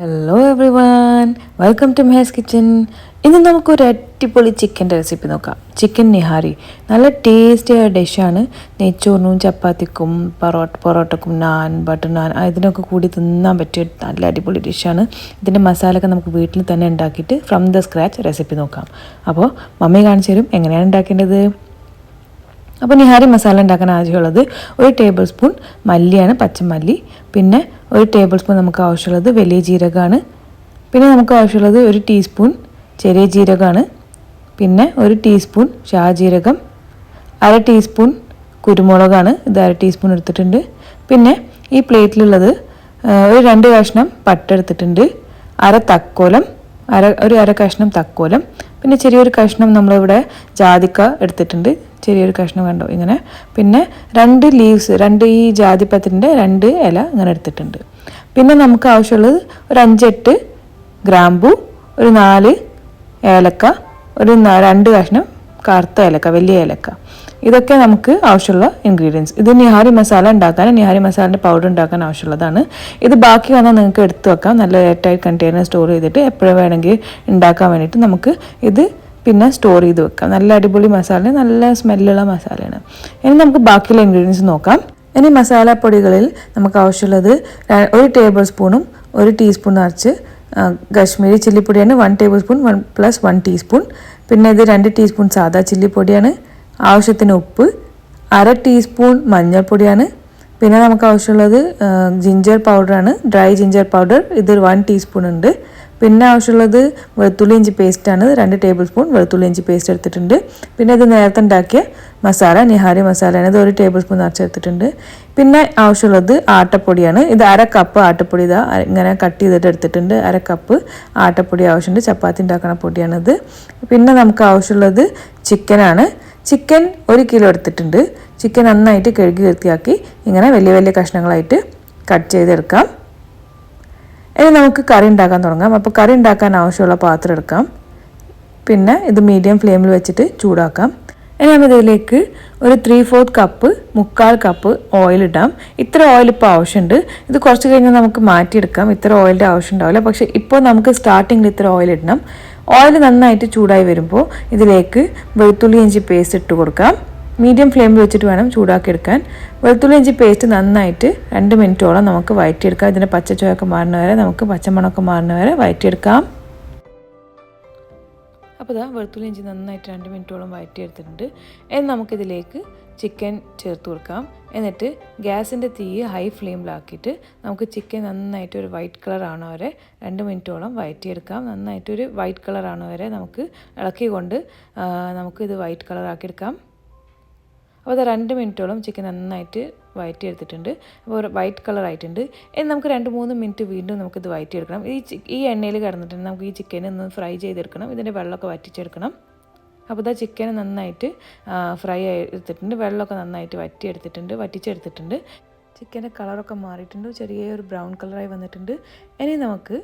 Hello everyone, welcome to Mehars kitchen. ഇന്ന് നമുക്കൊരു അടിപൊളി ചിക്കൻ്റെ റെസിപ്പി നോക്കാം. ചിക്കൻ നിഹാരി നല്ല ടേസ്റ്റിയായ ഡിഷാണ്. നെയ്ച്ചോറിനും ചപ്പാത്തിക്കും പൊറോട്ടക്കും നാൻ ബട്ടർ നാൻ ഇതിനൊക്കെ കൂടി തിന്നാൻ പറ്റിയ നല്ല അടിപൊളി ഡിഷാണ്. ഇതിൻ്റെ മസാലയൊക്കെ നമുക്ക് വീട്ടിൽ തന്നെ ഉണ്ടാക്കിയിട്ട് ഫ്രം ദ സ്ക്രാച്ച് റെസിപ്പി നോക്കാം. അപ്പോൾ മമ്മി കാണിച്ചു തരും എങ്ങനെയാണ് ഉണ്ടാക്കേണ്ടത്. അപ്പോൾ നിഹാരി മസാല ഉണ്ടാക്കാൻ ആവശ്യമുള്ളത് 1 ടേബിൾ സ്പൂൺ മല്ലിയാണ്, പച്ചമല്ലി. പിന്നെ 1 ടേബിൾ സ്പൂൺ നമുക്ക് ആവശ്യമുള്ളത് വലിയ ജീരകമാണ്. പിന്നെ നമുക്ക് ആവശ്യമുള്ളത് 1 ടീസ്പൂൺ ചെറിയ ജീരകമാണ്. പിന്നെ 1 ടീസ്പൂൺ ഷാജീരകം, 1/2 ടീസ്പൂൺ കുരുമുളകാണ്, ഇത് 1/2 ടീസ്പൂൺ എടുത്തിട്ടുണ്ട്. പിന്നെ ഈ പ്ലേറ്റിലുള്ളത് ഒരു 2 കഷ്ണം പട്ട എടുത്തിട്ടുണ്ട്, തക്കോലം, അര കഷ്ണം തക്കോലം. പിന്നെ ചെറിയൊരു കഷ്ണം നമ്മളിവിടെ ജാതിക്ക എടുത്തിട്ടുണ്ട്, ചെറിയൊരു കഷ്ണം കണ്ടോ ഇങ്ങനെ. പിന്നെ 2 ലീവ്സ്, ഈ ജാതിപത്രിൻ്റെ 2 ഇല ഇങ്ങനെ എടുത്തിട്ടുണ്ട്. പിന്നെ നമുക്ക് ആവശ്യമുള്ളത് ഒരു 5-8 ഗ്രാമ്പു, ഒരു 4 ഏലക്ക, ഒരു 2 കഷ്ണം കറുത്ത ഏലക്ക, വലിയ ഏലക്ക. ഇതൊക്കെ നമുക്ക് ആവശ്യമുള്ള ഇൻഗ്രീഡിയൻസ്. ഇത് നിഹാരി മസാല ഉണ്ടാക്കാൻ, നിഹാരി മസാലൻ്റെ പൗഡർ ഉണ്ടാക്കാൻ ആവശ്യമുള്ളതാണ്. ഇത് ബാക്കി വന്നാൽ നിങ്ങൾക്ക് എടുത്തു വെക്കാം, നല്ല എയർടൈറ്റ് കണ്ടെയ്നർ സ്റ്റോർ ചെയ്തിട്ട് എപ്പോഴും വേണമെങ്കിൽ ഉണ്ടാക്കാൻ വേണ്ടിയിട്ട് നമുക്ക് ഇത് പിന്നെ സ്റ്റോർ ചെയ്ത് വെക്കാം. നല്ല അടിപൊളി മസാല, നല്ല സ്മെല്ലുള്ള മസാലയാണ്. ഇനി നമുക്ക് ബാക്കിയുള്ള ഇൻഗ്രീഡിയൻസ് നോക്കാം. ഇനി മസാലപ്പൊടികളിൽ നമുക്ക് ആവശ്യമുള്ളത് 1 ടേബിൾ സ്പൂണും 1 ടീസ്പൂൺ നിറച്ച് കാശ്മീരി ചില്ലിപ്പൊടിയാണ്, 1 ടേബിൾ സ്പൂൺ 1+1 ടീസ്പൂൺ. പിന്നെ ഇത് 2 ടീസ്പൂൺ സാദാ ചില്ലിപ്പൊടിയാണ്, ആവശ്യത്തിന് ഉപ്പ്, 1/2 ടീസ്പൂൺ മഞ്ഞൾപ്പൊടിയാണ്. പിന്നെ നമുക്ക് ആവശ്യമുള്ളത് ജിഞ്ചർ പൗഡറാണ്, ഡ്രൈ ജിഞ്ചർ പൗഡർ, ഇത് 1 ടീസ്പൂൺ ഉണ്ട്. പിന്നെ ആവശ്യമുള്ളത് വെളുത്തുള്ളി ഇഞ്ചി പേസ്റ്റാണ്, 2 ടേബിൾ സ്പൂൺ വെളുത്തുള്ളി ഇഞ്ചി പേസ്റ്റ് എടുത്തിട്ടുണ്ട്. പിന്നെ ഇത് നേരത്തെ ഉണ്ടാക്കിയ മസാല, നിഹാരി മസാലയാണ്, ഇത് 1 ടേബിൾ സ്പൂൺ നിറച്ചെടുത്തിട്ടുണ്ട്. പിന്നെ ആവശ്യമുള്ളത് ആട്ടപ്പൊടിയാണ്, ഇത് 1/2 കപ്പ് ആട്ടപ്പൊടി, ഇതാ ഇങ്ങനെ കട്ട് ചെയ്തിട്ട് എടുത്തിട്ടുണ്ട്. 1/2 കപ്പ് ആട്ടപ്പൊടി ആവശ്യമുണ്ട്, ചപ്പാത്തി ഉണ്ടാക്കുന്ന പൊടിയാണിത്. പിന്നെ നമുക്ക് ആവശ്യമുള്ളത് ചിക്കനാണ്. ചിക്കൻ 1 കിലോ എടുത്തിട്ടുണ്ട്. ചിക്കൻ നന്നായിട്ട് കഴുകി വൃത്തിയാക്കി ഇങ്ങനെ വലിയ വലിയ കഷ്ണങ്ങളായിട്ട് കട്ട് ചെയ്തെടുക്കാം. ഇനി നമുക്ക് കറി ഉണ്ടാക്കാൻ തുടങ്ങാം. അപ്പോൾ കറി ഉണ്ടാക്കാൻ ആവശ്യമുള്ള പാത്രം എടുക്കാം. പിന്നെ ഇത് മീഡിയം ഫ്ലെയിമിൽ വെച്ചിട്ട് ചൂടാക്കാം. ഇനി നമ്മൾ ഇതിലേക്ക് ഒരു 3/4 കപ്പ്, 1/4 കപ്പ് ഓയിൽ ഇടാം. ഇത്ര ഓയിൽ ഇപ്പോൾ ആവശ്യമുണ്ട്. ഇത് കുറച്ച് കഴിഞ്ഞാൽ നമുക്ക് മാറ്റിയെടുക്കാം, ഇത്ര ഓയിലിൻ്റെ ആവശ്യം ഉണ്ടാവില്ല. പക്ഷേ ഇപ്പോൾ നമുക്ക് സ്റ്റാർട്ടിങ്ങിൽ ഇത്ര ഓയിൽ ഇടണം. ഓയിൽ നന്നായിട്ട് ചൂടായി വരുമ്പോൾ ഇതിലേക്ക് വെളുത്തുള്ളി ഇഞ്ചി പേസ്റ്റ് ഇട്ട് കൊടുക്കാം. മീഡിയം ഫ്ലെയിമിൽ വെച്ചിട്ട് വേണം ചൂടാക്കിയെടുക്കാൻ. വെളുത്തുള്ളി ഇഞ്ചി പേസ്റ്റ് നന്നായിട്ട് 2 മിനിറ്റോളം നമുക്ക് വഴറ്റിയെടുക്കാം. ഇതിൻ്റെ പച്ചച്ചുവയൊക്കെ മാറുന്ന വരെ, നമുക്ക് പച്ചമണമൊക്കെ മാറുന്ന വരെ വഴറ്റിയെടുക്കാം. അപ്പോൾ ഇതാ വെളുത്തുള്ളി ഇഞ്ചി നന്നായിട്ട് 2 മിനിറ്റോളം വഴറ്റിയെടുത്തിട്ടുണ്ട്. ഇനി നമുക്കിതിലേക്ക് ചിക്കൻ ചേർത്ത് കൊടുക്കാം. എന്നിട്ട് ഗ്യാസിൻ്റെ തീ ഹൈ ഫ്ലെയിമിലാക്കിയിട്ട് നമുക്ക് ചിക്കൻ നന്നായിട്ട് ഒരു വൈറ്റ് കളർ ആണോ വരെ 2 മിനിറ്റോളം വഴറ്റിയെടുക്കാം. നന്നായിട്ട് ഒരു വൈറ്റ് കളർ ആണോ വരെ നമുക്ക് ഇളക്കിക്കൊണ്ട് നമുക്കിത് വൈറ്റ് കളർ ആക്കിയെടുക്കാം. അപ്പോൾ അത് 2 മിനിറ്റോളം ചിക്കൻ നന്നായിട്ട് വഴറ്റിയെടുത്തിട്ടുണ്ട്. അപ്പോൾ വൈറ്റ് കളർ ആയിട്ടുണ്ട്. ഇനി നമുക്ക് 2-3 മിനിറ്റ് വീണ്ടും നമുക്കിത് വഴറ്റിയെടുക്കണം. ഈ എണ്ണയിൽ കിടന്നിട്ട് നമുക്ക് ഈ ചിക്കൻ ഒന്ന് ഫ്രൈ ചെയ്തെടുക്കണം. ഇതിൻ്റെ വെള്ളമൊക്കെ വറ്റിച്ചെടുക്കണം. അപ്പോൾ ഇതാ ചിക്കൻ നന്നായിട്ട് ഫ്രൈ എടുത്തിട്ടുണ്ട്, വെള്ളമൊക്കെ നന്നായിട്ട് വറ്റിച്ചെടുത്തിട്ടുണ്ട്. ചിക്കൻ്റെ കളറൊക്കെ മാറിയിട്ടുണ്ട്, ചെറിയൊരു ബ്രൗൺ കളറായി വന്നിട്ടുണ്ട്. ഇനി നമുക്ക്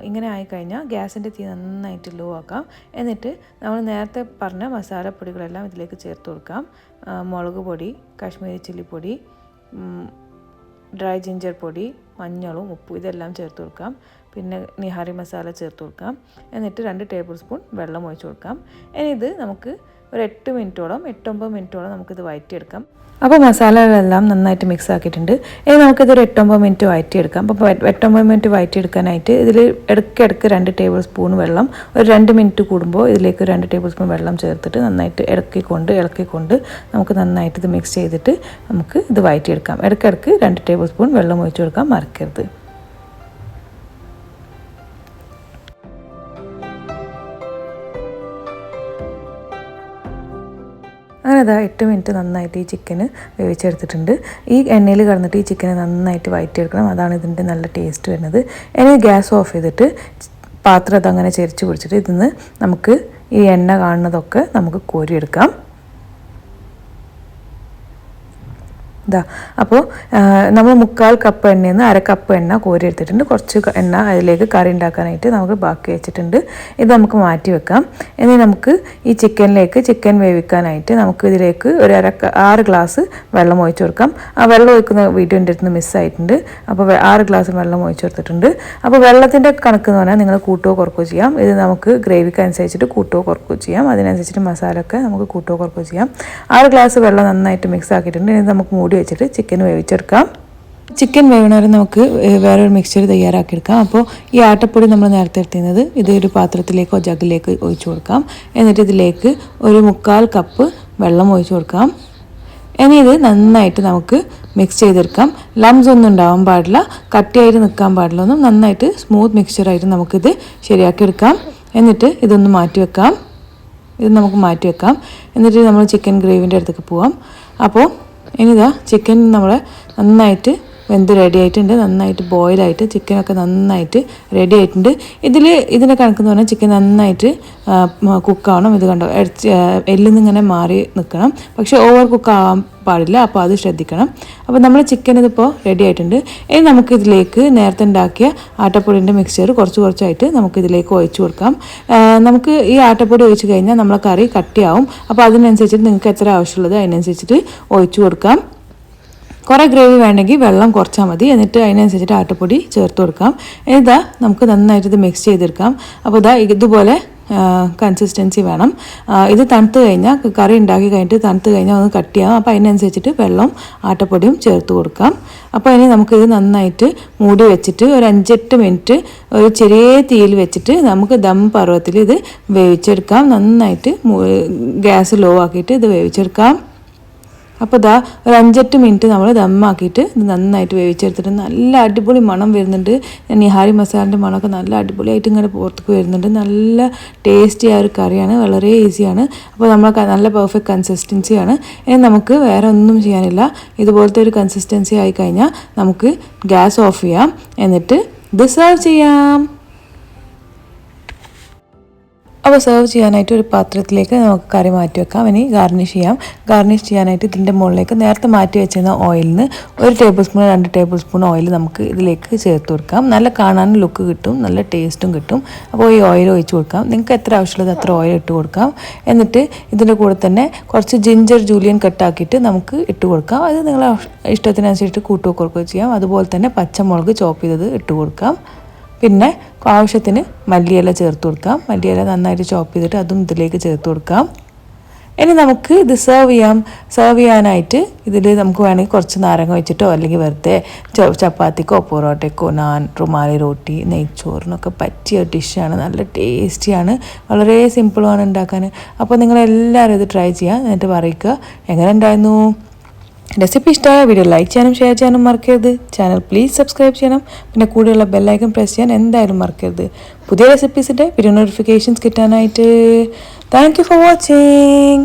ഇങ്ങനെ ആയിക്കഴിഞ്ഞാൽ ഗ്യാസിൻ്റെ തീ നന്നായിട്ട് ലോ ആക്കാം. എന്നിട്ട് നമ്മൾ നേരത്തെ പറഞ്ഞ മസാലപ്പൊടികളെല്ലാം ഇതിലേക്ക് ചേർത്ത് കൊടുക്കാം. മുളക് പൊടി, കാശ്മീരി ചില്ലിപ്പൊടി, ഡ്രൈ ജിഞ്ചർ പൊടി, മഞ്ഞളും ഉപ്പും ഇതെല്ലാം ചേർത്ത് കൊടുക്കാം. പിന്നെ നിഹാരി മസാല ചേർത്ത് കൊടുക്കാം. എന്നിട്ട് 2 ടേബിൾ സ്പൂൺ വെള്ളം ഒഴിച്ച് കൊടുക്കാം. ഇനി ഇത് നമുക്ക് ഒരു 8-9 മിനിറ്റോളം നമുക്കിത് വഴറ്റിയെടുക്കാം. അപ്പോൾ മസാലകളെല്ലാം നന്നായിട്ട് മിക്സ് ആക്കിയിട്ടുണ്ട്. ഇനി നമുക്കിതൊരു 8-9 മിനിറ്റ് വഴറ്റിയെടുക്കാം. അപ്പോൾ 8-9 മിനിറ്റ് വഴറ്റിയെടുക്കാനായിട്ട് ഇതിൽ ഇടയ്ക്കിടയ്ക്ക് 2 ടേബിൾ സ്പൂൺ വെള്ളം, ഒരു 2 മിനിറ്റ് കൂടുമ്പോൾ ഇതിലേക്ക് 2 ടേബിൾ സ്പൂൺ വെള്ളം ചേർത്തിട്ട് നന്നായിട്ട് ഇളക്കിക്കൊണ്ട് നമുക്ക് നന്നായിട്ട് ഇത് മിക്സ് ചെയ്തിട്ട് നമുക്ക് ഇത് വഴറ്റിയെടുക്കാം. ഇടയ്ക്കിടയ്ക്ക് 2 ടേബിൾ സ്പൂൺ വെള്ളം ഒഴിച്ച് കൊടുക്കാൻ മറക്കരുത്. അങ്ങനെ അതാ 8 മിനിറ്റ് നന്നായിട്ട് ഈ ചിക്കന് വേവിച്ചെടുത്തിട്ടുണ്ട്. ഈ എണ്ണയിൽ കിടന്നിട്ട് ഈ ചിക്കന് നന്നായിട്ട് വഴറ്റിയെടുക്കണം, അതാണ് ഇതിൻ്റെ നല്ല ടേസ്റ്റ് വരുന്നത്. ഇനി ഗ്യാസ് ഓഫ് ചെയ്തിട്ട് പാത്രം അതങ്ങനെ ചെരിച്ച് പിടിച്ചിട്ട് ഇതിന്ന് നമുക്ക് ഈ എണ്ണ കാണുന്നതൊക്കെ നമുക്ക് കോരിയെടുക്കാം. ഇതാ അപ്പോൾ നമ്മൾ 3/4 കപ്പ് എണ്ണയിൽ നിന്ന് 1/2 കപ്പ് എണ്ണ കോരി എടുത്തിട്ടുണ്ട്. കുറച്ച് എണ്ണ അതിലേക്ക് കറി ഉണ്ടാക്കാനായിട്ട് നമുക്ക് ബാക്കി വെച്ചിട്ടുണ്ട്. ഇത് നമുക്ക് മാറ്റി വെക്കാം. ഇനി നമുക്ക് ഈ ചിക്കൻ വേവിക്കാനായിട്ട് നമുക്ക് ഇതിലേക്ക് ഒരു 6 ഗ്ലാസ് വെള്ളം ഒഴിച്ചു കൊടുക്കാം. ആ വെള്ളം ഒഴിക്കുന്ന വീഡിയോ എൻ്റെ അടുത്ത് മിസ്സായിട്ടുണ്ട്. അപ്പോൾ 6 ഗ്ലാസ് വെള്ളം ഒഴിച്ചു കൊടുത്തിട്ടുണ്ട്. അപ്പോൾ വെള്ളത്തിൻ്റെ കണക്ക് എന്ന് പറഞ്ഞാൽ നിങ്ങൾ കൂട്ടുകയോ കുറക്കുകയോ ചെയ്യാം. ഇത് നമുക്ക് ഗ്രേവിക്ക് അനുസരിച്ചിട്ട് കൂട്ടുകയോ കുറക്കുകയോ ചെയ്യാം. അതിനനുസരിച്ചിട്ട് മസാല ഒക്കെ നമുക്ക് കൂട്ടുകയോ കുറക്കുകയോ ചെയ്യാം. 6 ഗ്ലാസ് വെള്ളം നന്നായിട്ട് മിക്സ് ആക്കിയിട്ടുണ്ട്. ഇനി നമുക്ക് മൂടി വെച്ചിട്ട് ചിക്കൻ വേവിച്ചെടുക്കാം. ചിക്കൻ വേവണവരെ നമുക്ക് വേറൊരു മിക്സ്ചർ തയ്യാറാക്കിയെടുക്കാം. അപ്പോൾ ഈ ആട്ടപ്പൊടി നമ്മൾ നേരത്തെ എടുത്തിരുന്നത് ഇത് ഒരു പാത്രത്തിലേക്കോ ജഗ്ഗിലേക്ക് ഒഴിച്ചു കൊടുക്കാം. എന്നിട്ട് ഇതിലേക്ക് ഒരു 3/4 കപ്പ് വെള്ളം ഒഴിച്ചു കൊടുക്കാം. ഇനി ഇത് നന്നായിട്ട് നമുക്ക് മിക്സ് ചെയ്തെടുക്കാം. ലംസ് ഒന്നും ഉണ്ടാവാൻ പാടില്ല, കട്ടിയായിട്ട് നിൽക്കാൻ പാടില്ല, ഒന്നും നന്നായിട്ട് സ്മൂത്ത് മിക്സ്ചറായിട്ട് നമുക്കിത് ശരിയാക്കിയെടുക്കാം. എന്നിട്ട് ഇതൊന്ന് മാറ്റി വെക്കാം. എന്നിട്ട് നമ്മൾ ചിക്കൻ ഗ്രേവിൻ്റെ അടുത്തേക്ക് പോവാം. അപ്പോൾ ഇനിതാ ചിക്കൻ നമ്മൾ നന്നായിട്ട് വെന്ത് റെഡി ആയിട്ടുണ്ട്. നന്നായിട്ട് ബോയിലായിട്ട് ചിക്കനൊക്കെ നന്നായിട്ട് റെഡി ആയിട്ടുണ്ട്. ഇതിൻ്റെ കണക്കെന്ന് പറഞ്ഞാൽ ചിക്കൻ നന്നായിട്ട് കുക്കാവണം. ഇത് കണ്ടോ, എല്ലിൽ നിന്ന് ഇങ്ങനെ മാറി നിൽക്കണം, പക്ഷേ ഓവർ കുക്കാവാൻ പാടില്ല. അപ്പോൾ അത് ശ്രദ്ധിക്കണം. അപ്പോൾ നമ്മൾ ചിക്കൻ ഇതിപ്പോൾ റെഡി ആയിട്ടുണ്ട്. ഇനി നമുക്കിതിലേക്ക് നേരത്തെ ഉണ്ടാക്കിയ ആട്ടപ്പൊടിൻ്റെ മിക്സ്ചർ കുറച്ചായിട്ട് നമുക്കിതിലേക്ക് ഒഴിച്ചു കൊടുക്കാം. നമുക്ക് ഈ ആട്ടപ്പൊടി ഒഴിച്ച് കഴിഞ്ഞാൽ നമ്മളെ കറി കട്ടിയാവും. അപ്പോൾ അതിനനുസരിച്ചിട്ട് നിങ്ങൾക്ക് എത്ര ആവശ്യമുള്ളത് അതിനനുസരിച്ചിട്ട് ഒഴിച്ചു കൊടുക്കാം. കുറേ ഗ്രേവി വേണമെങ്കിൽ വെള്ളം കുറച്ചാൽ മതി. എന്നിട്ട് അതിനനുസരിച്ചിട്ട് ആട്ടപ്പൊടി ചേർത്ത് കൊടുക്കാം. ഇതാ നമുക്ക് നന്നായിട്ട് ഇത് മിക്സ് ചെയ്തെടുക്കാം. അപ്പോൾ ഇതുപോലെ കൺസിസ്റ്റൻസി വേണം. ഇത് തണുത്ത് കഴിഞ്ഞാൽ കറി ഉണ്ടാക്കി കഴിഞ്ഞിട്ട് തണുത്ത് കഴിഞ്ഞാൽ ഒന്ന് കട്ടിയാകും. അപ്പോൾ അതിനനുസരിച്ചിട്ട് വെള്ളം ആട്ടപ്പൊടിയും ചേർത്ത് കൊടുക്കാം. അപ്പോൾ ഇനി നമുക്കിത് നന്നായിട്ട് മൂടി വെച്ചിട്ട് ഒരു 5-8 മിനിറ്റ് ഒരു ചെറിയ തീയിൽ വെച്ചിട്ട് നമുക്ക് ദം പരുവത്തിൽ ഇത് വേവിച്ചെടുക്കാം. നന്നായിട്ട് ഗ്യാസ് ലോ ആക്കിയിട്ട് ഇത് വേവിച്ചെടുക്കാം. അപ്പോൾ ഒരു 5-8 മിനിറ്റ് നമ്മൾ ദമ്മാക്കിയിട്ട് ഇത് നന്നായിട്ട് വേവിച്ചെടുത്തിട്ട് നല്ല അടിപൊളി മണം വരുന്നുണ്ട്. നിഹാരി മസാലൻ്റെ മണമൊക്കെ നല്ല അടിപൊളിയായിട്ട് ഇങ്ങനെ പുറത്തേക്ക് വരുന്നുണ്ട്. നല്ല ടേസ്റ്റി ആയ ഒരു കറിയാണ്, വളരെ ഈസിയാണ്. അപ്പോൾ നമ്മൾ നല്ല പെർഫെക്റ്റ് കൺസിസ്റ്റൻസിയാണ്. ഇനി നമുക്ക് വേറെ ഒന്നും ചെയ്യാനില്ല. ഇതുപോലത്തെ ഒരു കൺസിസ്റ്റൻസി ആയി കഴിഞ്ഞാൽ നമുക്ക് ഗ്യാസ് ഓഫ് ചെയ്യാം. എന്നിട്ട് ഇത് സെർവ് ചെയ്യാം. അപ്പോൾ സെർവ് ചെയ്യാനായിട്ട് ഒരു പാത്രത്തിലേക്ക് നമുക്ക് കറി മാറ്റി വെക്കാം. ഇനി ഗാർണിഷ് ചെയ്യാനായിട്ട് ഇതിൻ്റെ മുകളിലേക്ക് നേരത്തെ മാറ്റി വെച്ചിരുന്ന ഓയിലിൽ നിന്ന് 1 table spoon 2 table spoon oil നമുക്ക് ഇതിലേക്ക് ചേർത്ത് കൊടുക്കാം. നല്ല കാണാൻ ലുക്ക് കിട്ടും, നല്ല ടേസ്റ്റും കിട്ടും. അപ്പോൾ ഈ ഓയിൽ ഒഴിച്ച് കൊടുക്കാം. നിങ്ങൾക്ക് എത്ര ആവശ്യമുള്ളത് അത്ര ഓയിൽ ഇട്ട് കൊടുക്കാം. എന്നിട്ട് ഇതിൻ്റെ കൂടെ തന്നെ കുറച്ച് ജിഞ്ചർ ജൂലിയൻ കട്ടാക്കിയിട്ട് നമുക്ക് ഇട്ട് കൊടുക്കാം. അത് നിങ്ങളെ ഇഷ്ടത്തിനനുസരിച്ച് കൂട്ടുകയോ കുറക്കുകയോ ചെയ്യാം. അതുപോലെ തന്നെ പച്ചമുളക് ചോപ്പ് ചെയ്തത് ഇട്ട് കൊടുക്കാം. പിന്നെ ആവശ്യത്തിന് മല്ലിയില ചേർത്ത് കൊടുക്കാം. മല്ലിയില നന്നായിട്ട് ചോപ്പ് ചെയ്തിട്ട് അതും ഇതിലേക്ക് ചേർത്ത് കൊടുക്കാം. ഇനി നമുക്ക് ഇത് സെർവ് ചെയ്യാനായിട്ട് ഇതിൽ നമുക്ക് വേണമെങ്കിൽ കുറച്ച് നാരങ്ങ വെച്ചിട്ടോ അല്ലെങ്കിൽ വെറുതെ ചപ്പാത്തിക്കോ പൊറോട്ടയ്ക്കോ നാൻ റുമാലി റോട്ടി നെയ്ച്ചോറിനൊക്കെ പറ്റിയ ഡിഷാണ്. നല്ല ടേസ്റ്റിയാണ്, വളരെ സിമ്പിളുമാണ് ഉണ്ടാക്കാൻ. അപ്പോൾ നിങ്ങളെല്ലാവരും ഇത് ട്രൈ ചെയ്യുക. എന്നിട്ട് പറയുക എങ്ങനെ ഉണ്ടായിരുന്നു. റെസിപ്പി ഇഷ്ടമായ വീഡിയോ ലൈക്ക് ചെയ്യാനും ഷെയർ ചെയ്യാനും മറക്കരുത്. ചാനൽ പ്ലീസ് സബ്സ്ക്രൈബ് ചെയ്യണം. പിന്നെ കൂടെയുള്ള ബെല്ലൈക്കൺ പ്രസ് ചെയ്യാൻ എന്തായാലും മറക്കരുത്. പുതിയ റെസിപ്പീസിൻ്റെ വീഡിയോ നോട്ടിഫിക്കേഷൻസ് കിട്ടാനായിട്ട്. Thank you for watching.